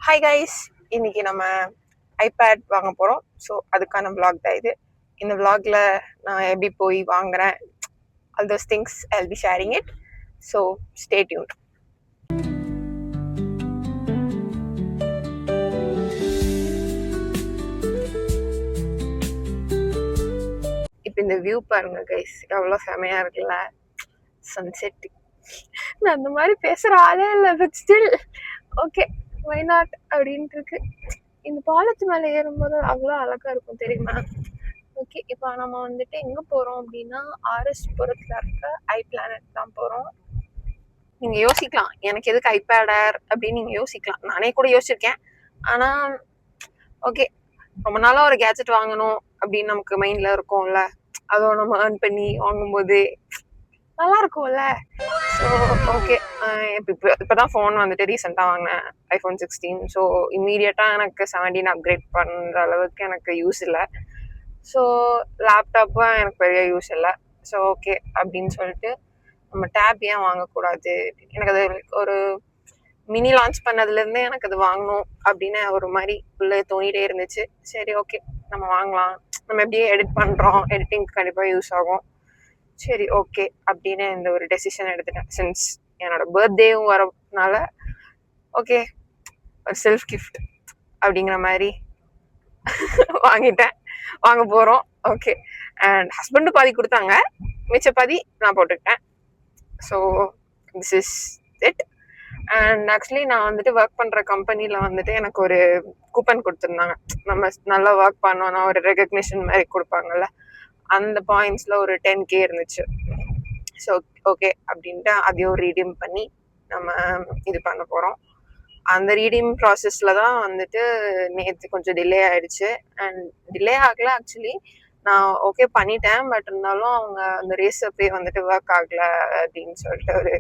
Hi guys, இன்னைக்கு நம்ம iPad வாங்க போகிறோம். ஸோ அதுக்கான vlog தான் இது. இந்த vlogல நான் எப்படி போய் வாங்குறேன், all those things I'll be sharing it. So stay tuned. இப்போ இந்த வியூ பாருங்க கைஸ், எவ்வளோ செமையா இருக்குல்ல, சன்செட். நான் அந்த மாதிரி பேசுகிற ஆளே இல்லை, but still okay why not அப்படின்ட்டு இருக்கு. இந்த பாலத்து மேலே ஏறும்போது அவ்வளோ அழகா இருக்கும் தெரியுமா? ஓகே, இப்போ நம்ம வந்துட்டு எங்கே போகிறோம் அப்படின்னா ஆர்எஸ் புரத்தில் இருக்க iPlanet தான் போகிறோம். நீங்கள் யோசிக்கலாம் எனக்கு எதுக்கு ஐபேடர் அப்படின்னு நீங்கள் யோசிக்கலாம். நானே கூட யோசிச்சிருக்கேன். ஆனால் ஓகே, ரொம்ப நாளாக ஒரு கேஜெட் வாங்கணும் அப்படின்னு நமக்கு மைண்டில் இருக்கும்ல, அதுவும் நம்ம ஏர்ன் பண்ணி வாங்கும்போது நல்லா இருக்கும்ல. ஸோ ஓகே, இப்போ தான் ஃபோன் வந்துட்டு ரீசெண்டாக வாங்கினேன், iPhone 16. ஸோ இம்மீடியட்டாக எனக்கு 17 அப்கிரேட் பண்ணுற அளவுக்கு எனக்கு யூஸ் இல்லை. ஸோ லேப்டாப்பும் எனக்கு பெரிய யூஸ் இல்லை. ஸோ ஓகே அப்படின்னு சொல்லிட்டு நம்ம டேப் ஏன் வாங்கக்கூடாது, எனக்கு அது ஒரு மினி லான்ச் பண்ணதுலேருந்தே எனக்கு அது வாங்கணும் அப்படின்னு ஒரு மாதிரி உள்ளே தோணிகிட்டே இருந்துச்சு. சரி ஓகே நம்ம வாங்கலாம், நம்ம எப்படியே எடிட் பண்ணுறோம், எடிட்டிங்க்கு கண்டிப்பாக யூஸ் ஆகும். சரி ஓகே அப்படின்னு இந்த ஒரு டெசிஷன் எடுத்துட்டேன். சின்ஸ் என்னோட பர்த்டேவும் வரனால ஓகே ஒரு செல்ஃப் கிஃப்ட் அப்படிங்கிற மாதிரி வாங்க போகிறோம். ஓகே, அண்ட் ஹஸ்பண்டு பாதி கொடுத்தாங்க, மிச்ச பாதி நான் போட்டுக்கிட்டேன். So this is it. And actually நான் வந்துட்டு ஒர்க் பண்ணுற கம்பெனியில் வந்துட்டு எனக்கு ஒரு கூப்பன் கொடுத்துருந்தாங்க. நம்ம நல்லா ஒர்க் பண்ணோன்னா ஒரு ரெகக்னிஷன் மாதிரி கொடுப்பாங்கல்ல, அந்த பாயிண்ட்ஸில் ஒரு 10K இருந்துச்சு. ஸோ ஓகே அப்படின்ட்டு அதையும் ரீடீம் பண்ணி நம்ம இது பண்ண போகிறோம். அந்த ரீடீம் ப்ராசஸில் தான் வந்துட்டு நேற்று கொஞ்சம் டிலே ஆயிடுச்சு. அண்ட் டிலே ஆகல, ஆக்சுவலி நான் ஓகே பண்ணிட்டேன். பட் இருந்தாலும் அவங்க அந்த ரேஸப்பே வந்துட்டு ஒர்க் ஆகலை அப்படின்னு சொல்லிட்டு ஒரு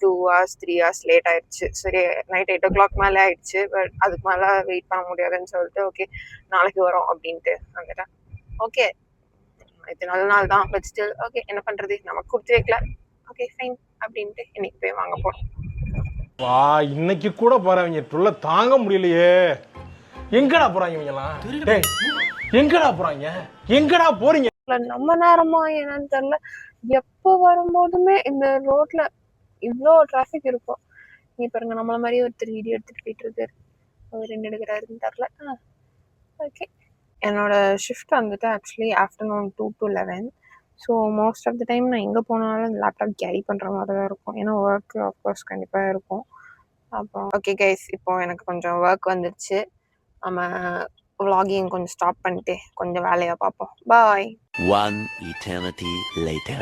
2 hours 3 hours லேட் ஆயிடுச்சு. சரி, நைட் 8 o'clock மேலே ஆயிடுச்சு. பட் அதுக்கு மேலே வெயிட் பண்ண முடியாதுன்னு சொல்லிட்டு ஓகே நாளைக்கு வரோம் அப்படின்ட்டு வந்துட்டேன். ஓகே, இது நல்ல நாள் தான், பட் ஸ்டில் ஓகே என்ன பண்ணுறது, நமக்கு கொடுத்து வைக்கல. ஓகே ஃபைன் அப்படின்ட்டு இன்னைக்கு போய் வாங்க போகிறோம். வா, இன்னைக்கு கூட போறவங்க தொல்லை தாங்க முடியலையே. எங்கடா போறாங்க இவங்கலாம்? டேய், எங்கடா போறாங்க, எங்கடா போறீங்க? நம்ம நேரமா என்னன்னு தெரியல, எப்போ வரும்போதுமே இந்த ரோட்ல இவ்வளோ டிராஃபிக் இருக்கும். நீ பாருங்க, நம்மள மாதிரி ஒருத்தர் வீடியோ எடுத்துட்டு போயிட்டு இருக்காரு, அவர் என்ன எடுக்கிறாருன்னு தெரியல. ஓகே, என்னோட ஷிஃப்ட் வந்துட்டு actually afternoon 2 to 11. So most of the time நான் எங்கே போனாலும் இந்த லேப்டாப் கேரி பண்ணுற மாதிரி தான் இருக்கும். ஏன்னா ஒர்க்கு ஆஃப்கோர்ஸ் கண்டிப்பாக இருக்கும். அப்புறம் ஓகே கைஸ், இப்போ எனக்கு கொஞ்சம் ஒர்க் வந்துடுச்சு. நம்ம vlogging கொஞ்சம் ஸ்டாப் பண்ணிட்டு கொஞ்சம் வேலையாக பார்ப்போம். பாய். One eternity later.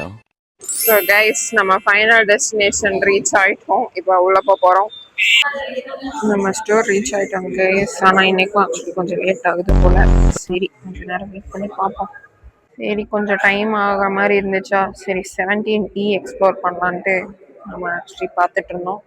So guys, நம்ம ஃபைனல் டெஸ்டினேஷன் ரீச் ஆகிட்டோம். இப்போ உள்ளே போகிறோம். நம்ம ஸ்டோர் ரீச் ஆகிட்டோம் கைஸ். ஆனால் இன்றைக்கும் ஆக்சுவலி கொஞ்சம் லேட் ஆகுது போல். சரி கொஞ்சம் நேரம் வெயிட் பண்ணி பார்ப்போம். சரி கொஞ்சம் டைம் ஆகிற மாதிரி இருந்துச்சா, சரி 17E எக்ஸ்ப்ளோர் பண்ணலான்ட்டு நம்ம ஆக்சுவலி பார்த்துட்டு இருந்தோம்.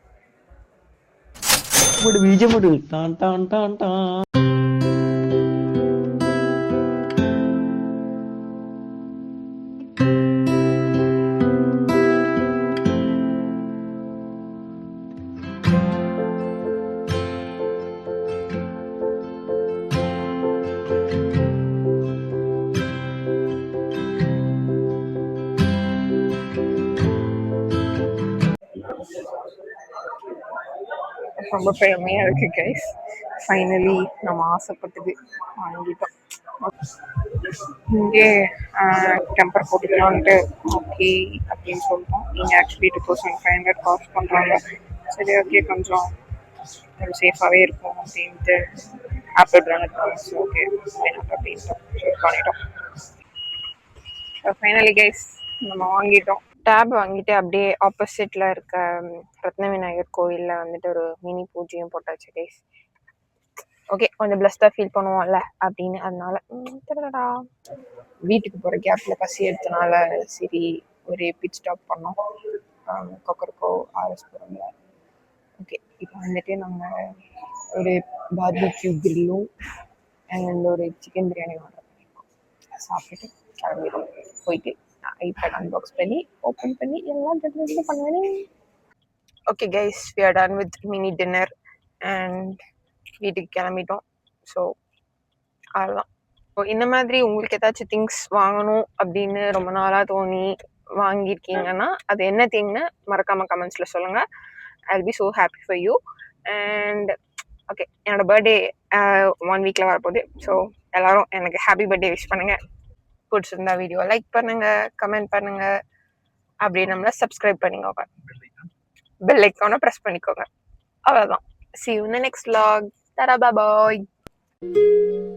ரொம்ப பெருமையாக இருக்குது கைஸ், ஃபைனலி நம்ம ஆசைப்பட்டது வாங்கிட்டோம். இங்கே டெம்பர் போட்டுக்கலான்ட்டு ஓகே அப்படின்னு சொல்லிட்டோம். இங்கே ஆக்சுவலி 2500 காஸ்ட் பண்ணுறாங்க. சரி ஓகே கொஞ்சம் சேஃபாகவே இருக்கும் அப்படின்ட்டு ஆப்பிள் பிராண்ட் ப்ராடக்ட்ஸ் ஓகே அப்படின்ட்டு சூஸ் பண்ணிட்டோம். ஸோ ஃபைனலி கைஸ் நம்ம வாங்கிட்டோம். டேப் வாங்கிட்டு அப்படியே ஆப்போசிட்ல இருக்க ரத்ன விநாயகர் கோயிலில் வந்துட்டு ஒரு மினி பூஜையும் போட்டாச்சு கைஸ். ஓகே கொஞ்சம் பிளஸ்டாக ஃபீல் பண்ணுவோம்ல அப்படின்னு. அதனால வீட்டுக்கு போகிற கேப்பில் பசி எடுத்தனால சரி ஒரு பிட் ஸ்டாப் பண்ணோம் கொக்கர்கோ ஆர்எஸ்புரம்ல. ஓகே, இப்போ வந்துட்டு நம்ம ஒரு பார்பிக்யூ கிரில்லும் அண்ட் ஒரு சிக்கன் பிரியாணி ஆர்டர் பண்ணியிருக்கோம். சாப்பிட்டுட்டு கிளம்பிடும். போயிட்டு ஐபேட் அன்பாக்ஸ் பண்ணி ஓப்பன் பண்ணி எல்லாம் டெலிவரி பண்ணுவேன். Okay guys, we are done with mini dinner and வீட்டுக்கு கிளம்பிட்டோம். ஸோ அவ்வளோதான். ஸோ இந்த மாதிரி உங்களுக்கு ஏதாச்சும் திங்ஸ் வாங்கணும் அப்படின்னு ரொம்ப நாளாக தோணி வாங்கியிருக்கீங்கன்னா அது என்ன திங்னு மறக்காமல் கமெண்ட்ஸில் சொல்லுங்கள். I be so happy for you. And okay, என்னோட பர்த்டே 1 வீக்கில் வரப்போகுது. ஸோ எல்லோரும் எனக்கு ஹாப்பி பர்த்டே விஷ் பண்ணுங்கள். பிடிச்சிருந்தா வீடியோ லைக் பண்ணுங்கள், கமெண்ட் பண்ணுங்கள், அப்படியே நம்மளை சப்ஸ்கிரைப் பண்ணிக்கோங்க, பெல் ஐக்கானை ப்ரெஸ் பண்ணிக்கோங்க. அவ்வளோதான். See you in the next vlog. Ta-da, bye-bye.